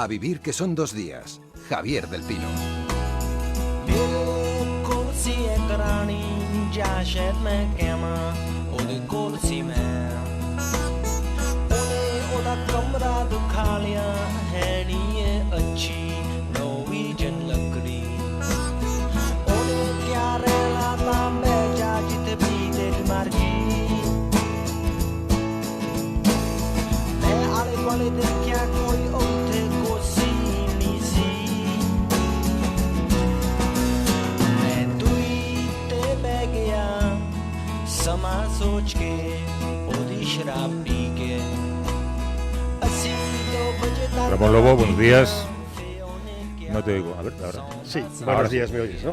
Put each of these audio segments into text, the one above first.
A vivir que son 2 días. Javier del Pino. Ramón Lobo, buenos días. No te oigo. A ver, ahora. Sí, buenos días, me oyes, ¿no?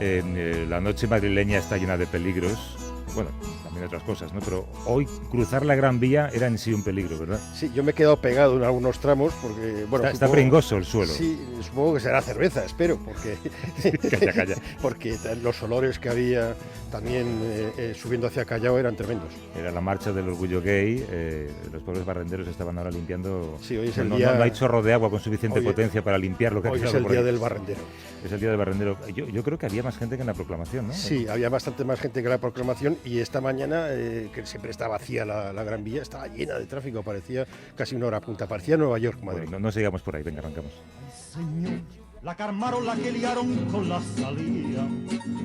La noche madrileña está llena de peligros. Bueno, también otras cosas, ¿no? Pero hoy cruzar la Gran Vía era en sí un peligro, ¿verdad? Sí, yo me he quedado pegado en algunos tramos porque, bueno... Está pringoso el suelo. Sí, supongo que será cerveza, espero, porque... Calla. Porque los olores que había también subiendo hacia Callao eran tremendos. Era la marcha del orgullo gay, los pobres barrenderos estaban ahora limpiando... Sí, hoy es el día... No hay chorro de agua con suficiente potencia para limpiar lo que ha quedado. Hoy es el día del barrendero. Es el día del barrendero. Yo creo que había más gente que en la proclamación, ¿no? Sí, había bastante más gente que en la proclamación y esta mañana, que siempre está vacía la Gran Vía, estaba llena de tráfico, parecía casi una hora punta, parecía Nueva York, Madrid. Bueno, no sigamos por ahí, venga, arrancamos. Señor, la que armaron, la que liaron con la salida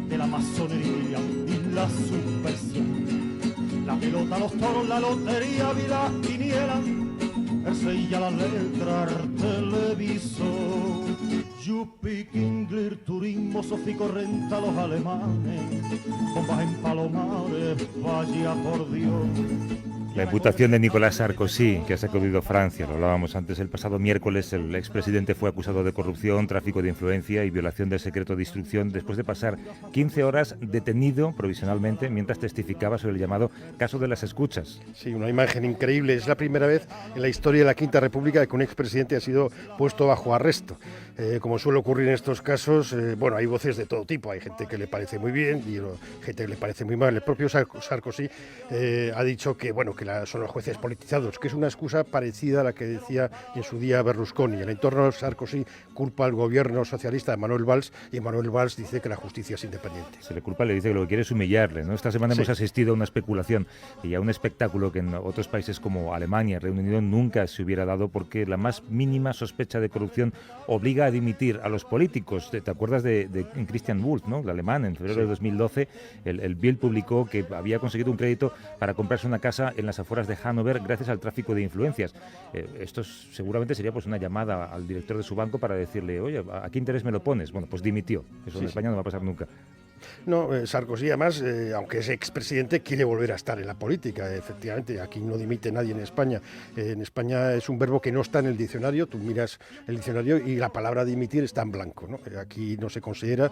de la masonería y la subversión. La pelota, los toros, la lotería, vida, quiniela, el sello, la letra, el televisor. Yupi, Kingler, turismo, Sofico, renta, los alemanes, bombas en Palomares, vaya por Dios. La imputación de Nicolás Sarkozy, que ha sacudido Francia, lo hablábamos antes, el pasado miércoles el expresidente fue acusado de corrupción, tráfico de influencia y violación del secreto de instrucción después de pasar 15 horas detenido provisionalmente mientras testificaba sobre el llamado caso de las escuchas. Sí, una imagen increíble. Es la primera vez en la historia de la Quinta República que un expresidente ha sido puesto bajo arresto. Como suele ocurrir en estos casos, bueno, hay voces de todo tipo. Hay gente que le parece muy bien y gente que le parece muy mal. El propio Sarkozy ha dicho que, bueno, que son los jueces politizados, que es una excusa parecida a la que decía en su día Berlusconi. El entorno de Sarkozy culpa al gobierno socialista de Manuel Valls y Manuel Valls dice que la justicia es independiente. Se le culpa, le dice que lo que quiere es humillarle, ¿no? Esta semana hemos asistido a una especulación y a un espectáculo que en otros países como Alemania, Reino Unido, nunca se hubiera dado porque la más mínima sospecha de corrupción obliga a dimitir a los políticos. ¿Te acuerdas de Christian Wulff, ¿no? El alemán, en febrero de 2012, el Bild publicó que había conseguido un crédito para comprarse una casa en las afueras de Hannover gracias al tráfico de influencias. Esto seguramente sería pues una llamada al director de su banco para decirle, oye, ¿a qué interés me lo pones? Bueno, pues dimitió. Eso en España no va a pasar nunca. No, Sarkozy además, aunque es expresidente, quiere volver a estar en la política, efectivamente. Aquí no dimite nadie en España. En España es un verbo que no está en el diccionario. Tú miras el diccionario y la palabra dimitir está en blanco, ¿no? Aquí no se considera.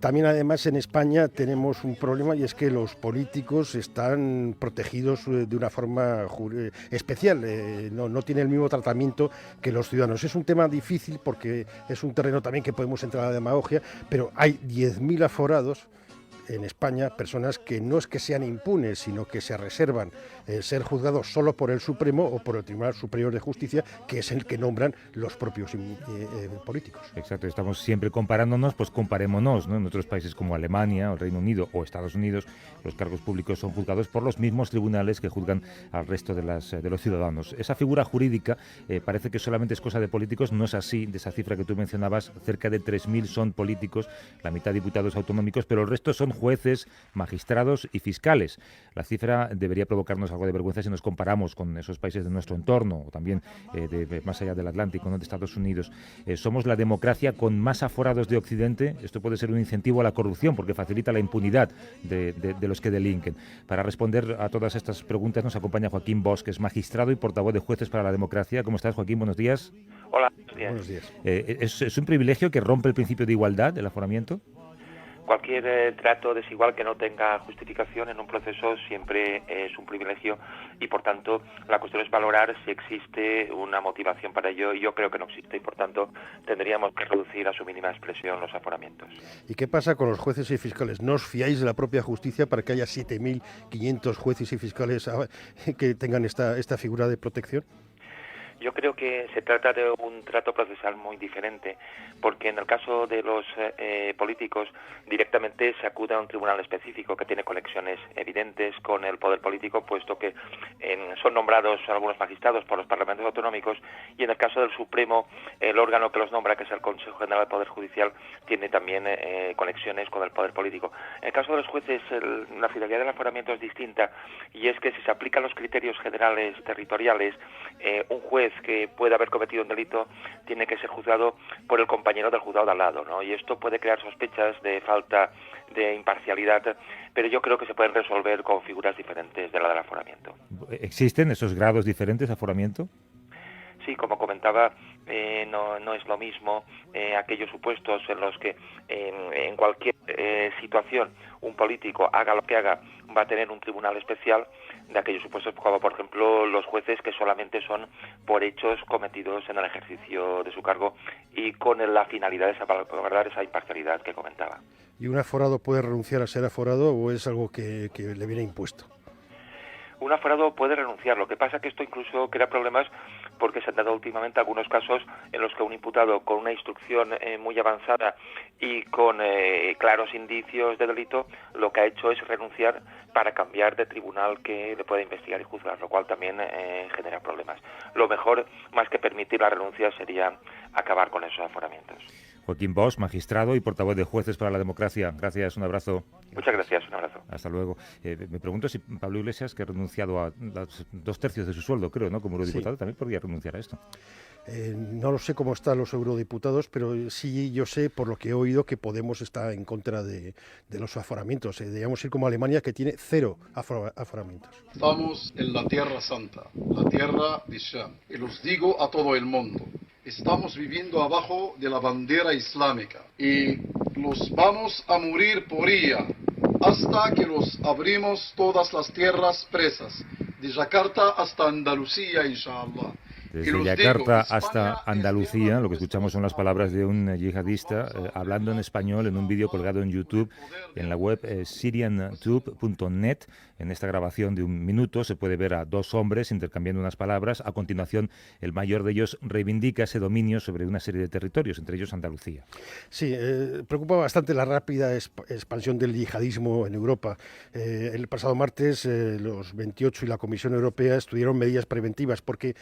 También además en España tenemos un problema y es que los políticos están protegidos de una forma especial. No tienen el mismo tratamiento que los ciudadanos. Es un tema difícil porque es un terreno también que podemos entrar a la demagogia, pero hay 10.000 aforados en España, personas que no es que sean impunes, sino que se reservan ser juzgados solo por el Supremo o por el Tribunal Superior de Justicia, que es el que nombran los propios políticos. Exacto, estamos siempre comparándonos, pues comparémonos, ¿no? En otros países como Alemania, o el Reino Unido o Estados Unidos, los cargos públicos son juzgados por los mismos tribunales que juzgan al resto de los ciudadanos. Esa figura jurídica parece que solamente es cosa de políticos, no es así. De esa cifra que tú mencionabas, cerca de 3.000 son políticos, la mitad diputados autonómicos, pero el resto son jueces, magistrados y fiscales. La cifra debería provocarnos algo de vergüenza si nos comparamos con esos países de nuestro entorno, o también más allá del Atlántico, ¿no? De Estados Unidos. Somos la democracia con más aforados de Occidente. Esto puede ser un incentivo a la corrupción porque facilita la impunidad de los que delinquen. Para responder a todas estas preguntas nos acompaña Joaquín Bosch, que es magistrado y portavoz de Jueces para la Democracia. ¿Cómo estás, Joaquín? Buenos días. Hola, buenos días. ¿Es un privilegio que rompe el principio de igualdad, el aforamiento? Cualquier trato desigual que no tenga justificación en un proceso siempre es un privilegio y, por tanto, la cuestión es valorar si existe una motivación para ello, y yo creo que no existe, y, por tanto, tendríamos que reducir a su mínima expresión los aforamientos. ¿Y qué pasa con los jueces y fiscales? ¿No os fiáis de la propia justicia para que haya 7.500 jueces y fiscales que tengan esta figura de protección? Yo creo que se trata de un trato procesal muy diferente, porque en el caso de los políticos directamente se acude a un tribunal específico que tiene conexiones evidentes con el poder político, puesto que son nombrados algunos magistrados por los parlamentos autonómicos, y en el caso del Supremo, el órgano que los nombra, que es el Consejo General del Poder Judicial, tiene también conexiones con el poder político. En el caso de los jueces, la finalidad del aforamiento es distinta, y es que si se aplican los criterios generales territoriales, un juez que pueda haber cometido un delito tiene que ser juzgado por el compañero del juzgado de al lado, ¿no? Y esto puede crear sospechas de falta de imparcialidad, pero yo creo que se pueden resolver con figuras diferentes de la del aforamiento. ¿Existen esos grados diferentes de aforamiento? Sí, como comentaba, no es lo mismo aquellos supuestos en los que en cualquier situación un político haga lo que haga va a tener un tribunal especial, de aquellos supuestos como por ejemplo los jueces que solamente son por hechos cometidos en el ejercicio de su cargo y con la finalidad de salvaguardar esa imparcialidad que comentaba. ¿Y un aforado puede renunciar a ser aforado o es algo que le viene impuesto? Un aforado puede renunciar, lo que pasa es que esto incluso crea problemas porque se han dado últimamente algunos casos en los que un imputado con una instrucción muy avanzada y con claros indicios de delito, lo que ha hecho es renunciar para cambiar de tribunal que le pueda investigar y juzgar, lo cual también genera problemas. Lo mejor, más que permitir la renuncia, sería acabar con esos aforamientos. Joaquín Bosch, magistrado y portavoz de Jueces para la Democracia. Gracias, un abrazo. Muchas gracias, un abrazo. Hasta luego. Me pregunto si Pablo Iglesias, que ha renunciado a 2/3 de su sueldo, creo, ¿no? Como eurodiputado, también podría renunciar a esto. No lo sé cómo están los eurodiputados, pero sí yo sé, por lo que he oído, que Podemos está en contra de los aforamientos. Deberíamos ir como Alemania, que tiene 0 aforamientos. Estamos en la Tierra Santa, la Tierra de Sham. Y los digo a todo el mundo, estamos viviendo abajo de la bandera islámica y los vamos a morir por ella hasta que los abrimos todas las tierras presas, de Yakarta hasta Andalucía, inshallah. Desde Yakarta hasta Andalucía, lo que escuchamos son las palabras de un yihadista hablando en español en un vídeo colgado en YouTube, en la web syriantube.net. En esta grabación de 1 minuto se puede ver a 2 hombres intercambiando unas palabras. A continuación, el mayor de ellos reivindica ese dominio sobre una serie de territorios, entre ellos Andalucía. Sí, preocupa bastante la rápida expansión del yihadismo en Europa. El pasado martes, los 28 y la Comisión Europea estudiaron medidas preventivas porque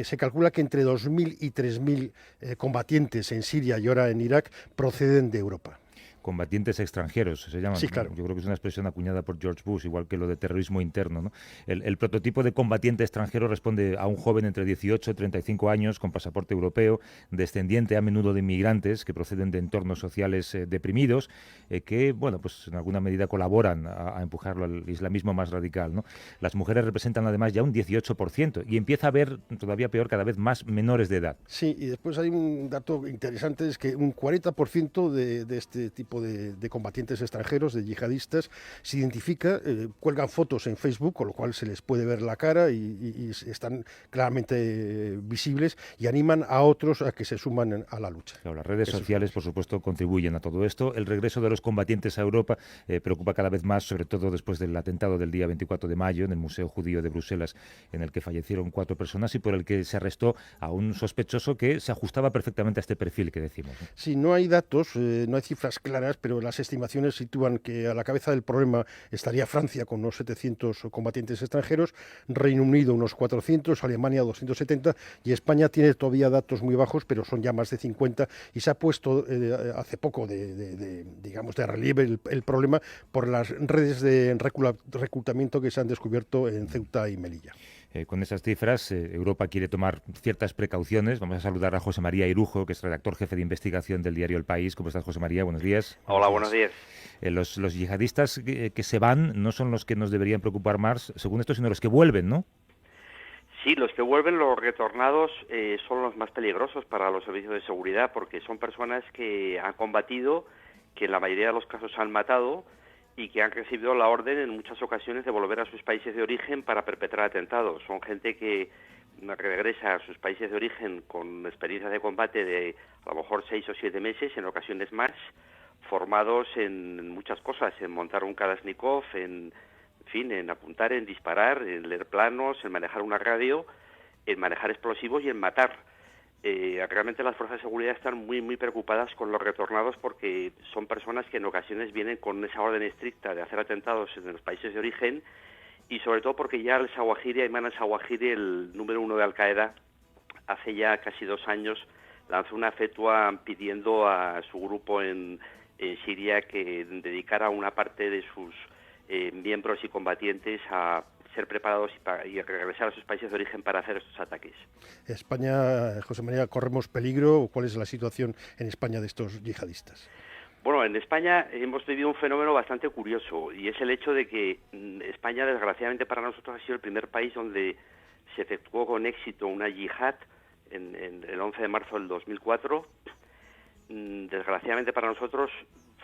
se calcula que entre 2.000 y 3.000 combatientes en Siria y ahora en Irak proceden de Europa. Combatientes extranjeros, se llaman. Sí, claro. Yo creo que es una expresión acuñada por George Bush, igual que lo de terrorismo interno, ¿no? El prototipo de combatiente extranjero responde a un joven entre 18 y 35 años con pasaporte europeo, descendiente a menudo de inmigrantes que proceden de entornos sociales deprimidos, que, bueno, pues en alguna medida colaboran a empujarlo al islamismo más radical, ¿no? Las mujeres representan además ya un 18% y empieza a haber, todavía peor, cada vez más menores de edad. Sí, y después hay un dato interesante, es que un 40% de este tipo de combatientes extranjeros, de yihadistas, se identifica, cuelgan fotos en Facebook, con lo cual se les puede ver la cara y están claramente visibles y animan a otros a que se suman a la lucha. Claro, las redes sociales, por supuesto, contribuyen a todo esto. El regreso de los combatientes a Europa preocupa cada vez más, sobre todo después del atentado del día 24 de mayo en el Museo Judío de Bruselas, en el que fallecieron 4 personas y por el que se arrestó a un sospechoso que se ajustaba perfectamente a este perfil que decimos, ¿no? Sí, no hay datos, no hay cifras claras, pero las estimaciones sitúan que a la cabeza del problema estaría Francia con unos 700 combatientes extranjeros, Reino Unido unos 400, Alemania 270 y España tiene todavía datos muy bajos, pero son ya más de 50 y se ha puesto hace poco de relieve el problema por las redes de reclutamiento que se han descubierto en Ceuta y Melilla. Con esas cifras, Europa quiere tomar ciertas precauciones. Vamos a saludar a José María Irujo, que es redactor jefe de investigación del diario El País. ¿Cómo estás, José María? Buenos días. Hola, buenos días. Los yihadistas que se van no son los que nos deberían preocupar más, según esto, sino los que vuelven, ¿no? Sí, los que vuelven, los retornados, son los más peligrosos para los servicios de seguridad, porque son personas que han combatido, que en la mayoría de los casos han matado, y que han recibido la orden en muchas ocasiones de volver a sus países de origen para perpetrar atentados. Son gente que regresa a sus países de origen con experiencias de combate de a lo mejor 6 o 7 meses, en ocasiones más, formados en muchas cosas, en montar un Kalashnikov, en apuntar, en disparar, en leer planos, en manejar una radio, en manejar explosivos y en matar. Realmente las fuerzas de seguridad están muy preocupadas con los retornados porque son personas que en ocasiones vienen con esa orden estricta de hacer atentados en los países de origen, y sobre todo porque ya el Zawahiri, Ayman al-Zawahiri, el número 1 de Al-Qaeda, hace ya casi 2 años lanzó una fetua pidiendo a su grupo en Siria que dedicara una parte de sus miembros y combatientes a ser preparados y regresar a sus países de origen para hacer estos ataques. España, José María, ¿corremos peligro? ¿Cuál es la situación en España de estos yihadistas? Bueno, en España hemos vivido un fenómeno bastante curioso, y es el hecho de que España, desgraciadamente para nosotros, ha sido el primer país donde se efectuó con éxito una yihad en el 11 de marzo del 2004. Desgraciadamente para nosotros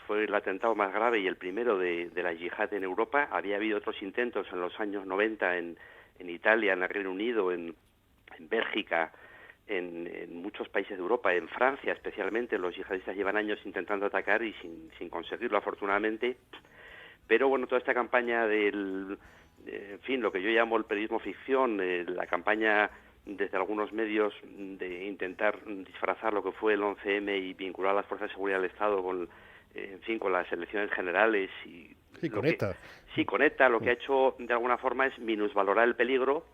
fue el atentado más grave y el primero de la yihad en Europa. Había habido otros intentos en los años 90 en Italia, en el Reino Unido, en Bélgica, en muchos países de Europa, en Francia especialmente. Los yihadistas llevan años intentando atacar y sin conseguirlo, afortunadamente. Pero bueno, toda esta campaña en fin, lo que yo llamo el periodismo ficción, la campaña desde algunos medios de intentar disfrazar lo que fue el 11M y vincular a las fuerzas de seguridad del Estado con las elecciones generales y con ETA. Sí, con ETA, lo que ha hecho de alguna forma es minusvalorar el peligro,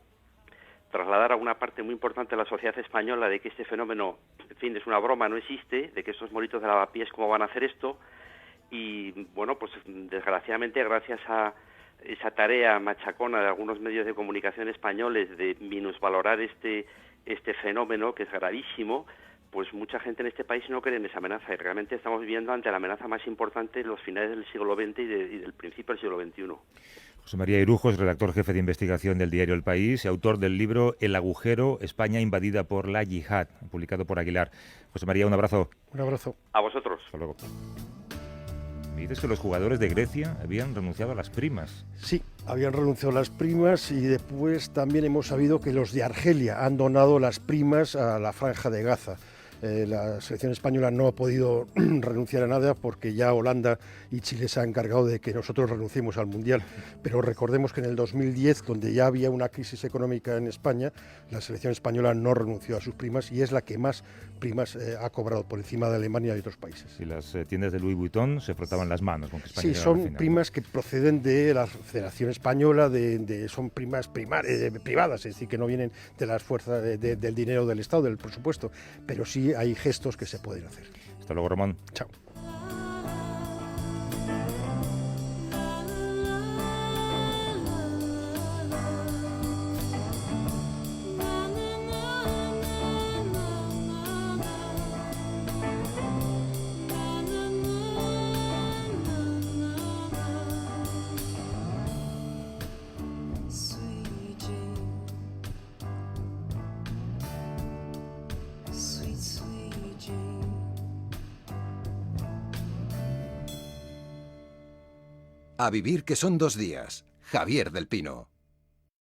trasladar a una parte muy importante de la sociedad española de que este fenómeno, en fin, es una broma, no existe, de que estos moritos de lavapiés cómo van a hacer esto. Y bueno, pues desgraciadamente, gracias a esa tarea machacona de algunos medios de comunicación españoles de minusvalorar este fenómeno, que es gravísimo, pues mucha gente en este país no cree en esa amenaza, y realmente estamos viviendo ante la amenaza más importante en los finales del siglo XX y del principio del siglo XXI. José María Irujos, redactor jefe de investigación del diario El País y autor del libro El agujero, España invadida por la yihad, publicado por Aguilar. José María, un abrazo. Un abrazo. A vosotros. Hasta luego. Me dices que los jugadores de Grecia habían renunciado a las primas. Sí, habían renunciado a las primas, y después también hemos sabido que los de Argelia han donado las primas a la Franja de Gaza. La selección española no ha podido renunciar a nada porque ya Holanda y Chile se han encargado de que nosotros renunciemos al Mundial. Pero recordemos que en el 2010, donde ya había una crisis económica en España, la selección española no renunció a sus primas y es la que más primas ha cobrado, por encima de Alemania y otros países. Y las tiendas de Louis Vuitton se frotaban las manos con que España Sí, son primas que proceden de la Federación Española, son primas privadas, es decir, que no vienen de las fuerzas del dinero del Estado, del presupuesto, pero sí hay gestos que se pueden hacer. Hasta luego, Ramón. Chao. A vivir que son 2 días. Javier del Pino.